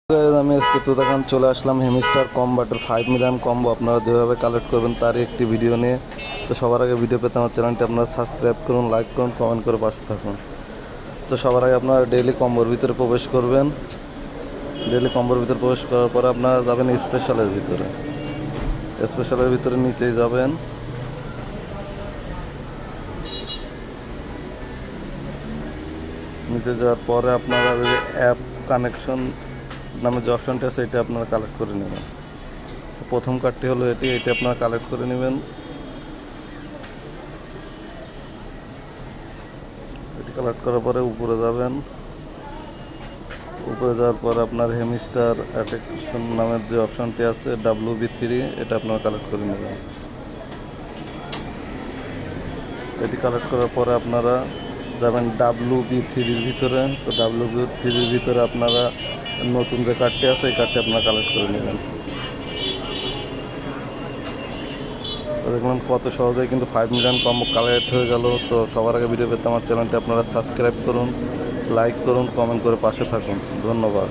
আমি আজকে তুতাকান চলে আসলাম হেমিস্টার কম্বাটের 5 মিলিয়ন কম্বো আপনারা যেভাবে কালেক্ট করবেন তারই একটি ভিডিও নিয়ে। তো সবার আগে ভিডিও পেতে আমার চ্যানেলটি আপনারা সাবস্ক্রাইব করুন, লাইক করুন, কমেন্ট করে পাশে থাকুন। তো সবার আগে আপনারা ডেইলি কম্বোর ভিতরে প্রবেশ করবেন। ডেইলি কম্বোর ভিতরে প্রবেশ করার পরে আপনারা যাবেন স্পেশালের ভিতরে। স্পেশালের ভিতরে নিচেই যাবেন। নিচে যাওয়ার পরে আপনারা যে অ্যাপ কানেকশন নামে যে অপশনটি আছে এটা আপনারা কালেক্ট করে নেবেন। প্রথম কার্ডটি হলো এটি আপনারা কালেক্ট করে নেবেন। এটি কালেক্ট করার পরে উপরে যাবেন। উপরে যাওয়ার পর আপনার হেমিস্টার অ্যাটেকশন নামের যে অপশনটি আছে WB3 এটা আপনারা কালেক্ট করে নেবেন। এটি কালেক্ট করার পরে আপনারা যাবেন WB3-র ভিতরে। তো WB3-র ভিতরে আপনারা নতুন যে কার্ডটি আছে এই কার্ডটি আপনারা কালেক্ট করে নেবেন। তো দেখলাম কত সহজেই কিন্তু 5 মিলিয়ন কম্বো কালেক্ট হয়ে গেল। তো সবার আগে ভিডিও পেতে আমার চ্যানেলটি আপনারা সাবস্ক্রাইব করুন, লাইক করুন, কমেন্ট করে পাশে থাকুন। ধন্যবাদ।